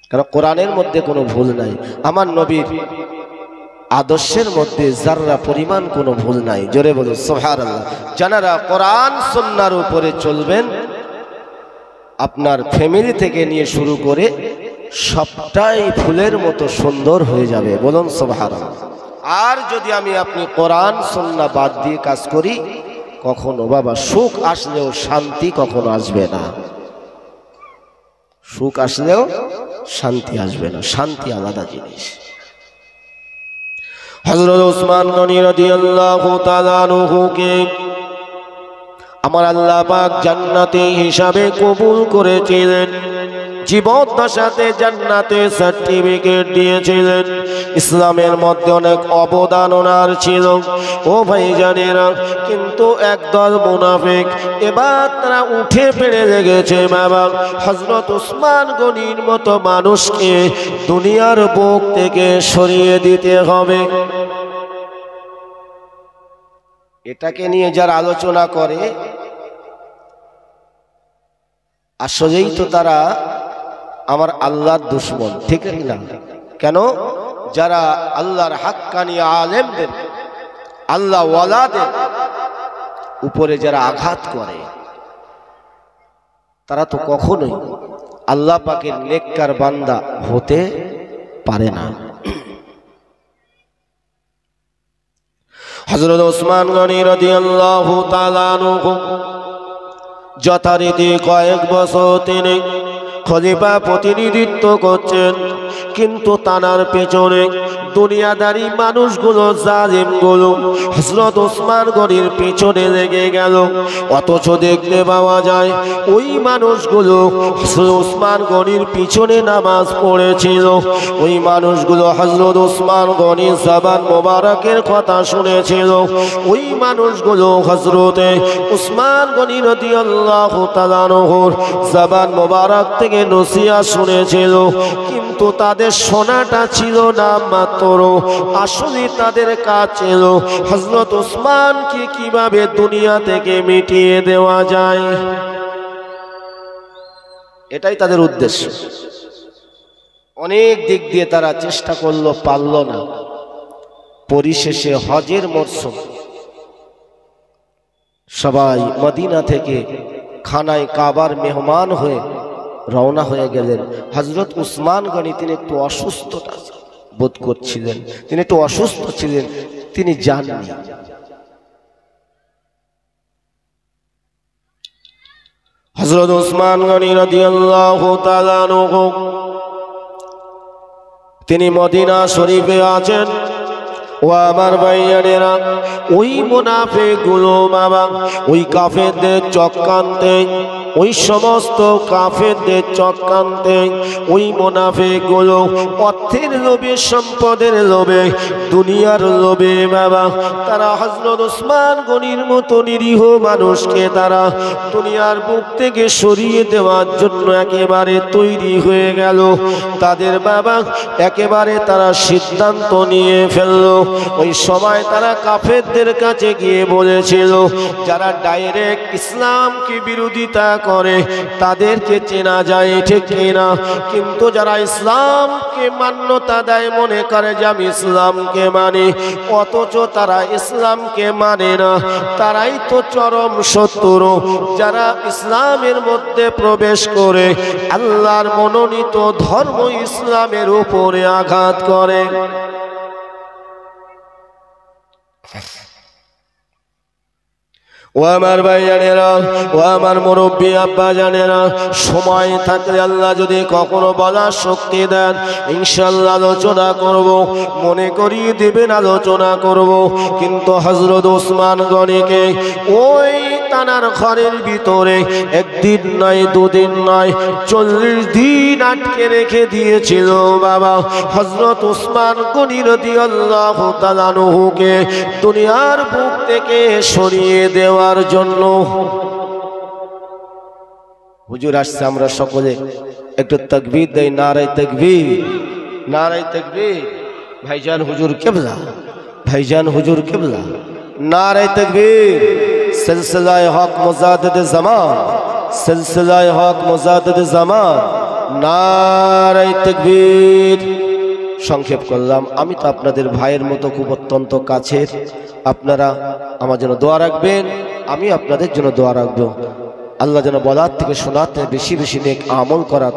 কারণ কোরআনের মধ্যে কোনো ভুল নাই, আমার নবীর আদর্শের মধ্যে যাররা পরিমাণ কোনো ভুল নাই। জোরে বলুন সুবহানাল্লাহ। যারা কোরআন সুন্নাহর উপরে চলবেন, আপনার ফ্যামিলি থেকে নিয়ে শুরু করে সবটাই ফুলের মতো সুন্দর হয়ে যাবে, বলুন সুবহানাল্লাহ। আর যদি আপনি কোরআন সুন্নাহ বাদ দিয়ে কাজ করি, কখনো বাবা সুখ আসলেও শান্তি কখনো আসবে না, সুখ আসলেও শান্তি আসবে না, শান্তি আলাদা জিনিস। হযরত ওসমান গনি রাদিয়াল্লাহু তাআলা আনহুকে আমার আল্লাহ পাক জান্নাতি হিসাবে কবুল করেছিলেন, জীবদ্দশাতে জান্নাতে সার্টিফিকেট দিয়েছিলেন। ইসলামের মধ্যে অনেক অবদান ওনার ছিল ও ভাইজানেরা, কিন্তু একদল মুনাফিক এবার তারা উঠে পেড়ে লেগেছে বাবা হযরত ওসমান গনির মতো মানুষকে দুনিয়ার বুক থেকে সরিয়ে দিতে হবে। এটাকে নিয়ে যারা আলোচনা করে আসলেই তো তারা আমার আল্লাহর দুশমন, ঠিক না? কেন? যারা আল্লাহর হাক্কানি আলেমদের, আল্লাহ ওয়ালাদের উপরে যারা আঘাত করে, তারা তো কখনোই আল্লাহ পাকের নেককার বান্দা হতে পারে না। হযরত ওসমান গনি রাদিয়াল্লাহু তাআলা আনহু যথারীতি কয়েক বছর তিনি খলিফা প্রতিনিধিত্ব করছেন, কিন্তু তানার পেছনে দুনিয়াদারি মানুষগুলো, জালিমগুলো হযরত ওসমান গনির পেছনে লেগে গেল। অথচ দেখতে পাওয়া যায় ওই মানুষগুলো হযরত ওসমান গনির পিছনে নামাজ পড়েছিল, ওই মানুষগুলো হযরত ওসমান গনির জবান মোবারকের কথা শুনেছিল, ওই মানুষগুলো হযরতে ওসমান গনি রাদিয়াল্লাহু তাআলা আনহুর জবান মোবারক থেকে নসিহত শুনেছিল, কিন্তু তাদের শোনাটা ছিল না মাত্র, আসলে তাদের কাজ ছিল হযরত ওসমানকে কিভাবে দুনিয়া থেকে মিটিয়ে দেওয়া যায়, এটাই তাদের উদ্দেশ্য। অনেক দিক দিয়ে তারা চেষ্টা করলো, পারল না। পরিশেষে হজের মরশুম, সবাই মদিনা থেকে খানায় কাবার মেহমান হয়ে রওনা হয়ে গেলেন। হযরত ওসমান গনি তিনি একটু অসুস্থ বোধ করছিলেন, তিনি একটু অসুস্থ ছিলেন, তিনি যাননি। হযরত ওসমান গনি রাদিয়াল্লাহু তাআলা আনহু তিনি মদিনা শরীফে আছেন। ও আমার ভাইয়ানেরা, ওই মুনাফিকগুলো বাবা ওই কাফেরদের চক্রান্তে, ওই সমস্ত কাফেরদের চক্রান্তে ওই মুনাফিকগুলো অর্থের লোভে, সম্পদের লোভে, দুনিয়ার লোভে বাবা তারা হযরত ওসমান গনির মতো নিরীহ মানুষকে তারা দুনিয়ার বুক থেকে সরিয়ে দেওয়ার জন্য একেবারে তৈরি হয়ে গেল। তাদের বাবা একেবারে তারা সিদ্ধান্ত নিয়ে ফেললো। ওই সময় তারা কাফেরদের কাছে গিয়ে বলেছিল, যারা ডাইরেক্ট ইসলামকে বিরোধিতা করে তাদেরকে চেনা যায়, ঠিক কিনা? কিন্তু যারা ইসলামকে মান্যতা দেয় মনে করে যে আমি ইসলামকে মানি, অথচ তারা ইসলামকে মানে না, তারাই তো চরম শত্রু। যারা ইসলামের মধ্যে প্রবেশ করে আল্লাহর মনোনীত ধর্ম ইসলামের উপরে আঘাত করে। ও আমার ভাই জানেরা, ও আমার মুরব্বী আব্বা জানেরা, সময় থাকলে আল্লাহ যদি কখনো বলার শক্তি দেন ইনশাআল্লাহ আলোচনা করব, মনে করিয়ে দেবেন আলোচনা করব। কিন্তু হযরত ওসমান গনিকে ওই তানার ঘরের ভিতরে একদিন নয়, দুদিন নয়, 40 দিন আটকে রেখে দিয়েছিল বাবা। হযরত ওসমান গনি রাদিয়াল্লাহু তাআলা আনহুকে দুনিয়ার বুক থেকে সরিয়ে দেওয়ার জন্য। হুজুর আসছে, আমরা সকলে একটু তাকবীর দেই, নারায়ে তাকবীর, নারায়ে তাকবীর। ভাইজান হুজুর কিবলা, ভাইজান হুজুর কিবলা, নারায়ে তাকবীর। সিলসিলায়ে হক মুজাদ্দিদ জামান, সিলসিলায়ে হক মুজাদ্দিদ জামান, নারায়ে তাকবীর। সংক্ষেপ করলাম, আমি তো আপনাদের ভাইয়ের মতো খুব অত্যন্ত কাছের। আপনারা আমার জন্য দোয়া রাখবেন, আমি আপনাদের জন্য দোয়া রাখবো। আল্লাহ যেন বলার থেকে শোনাতে বেশি বেশি নেক আমল করা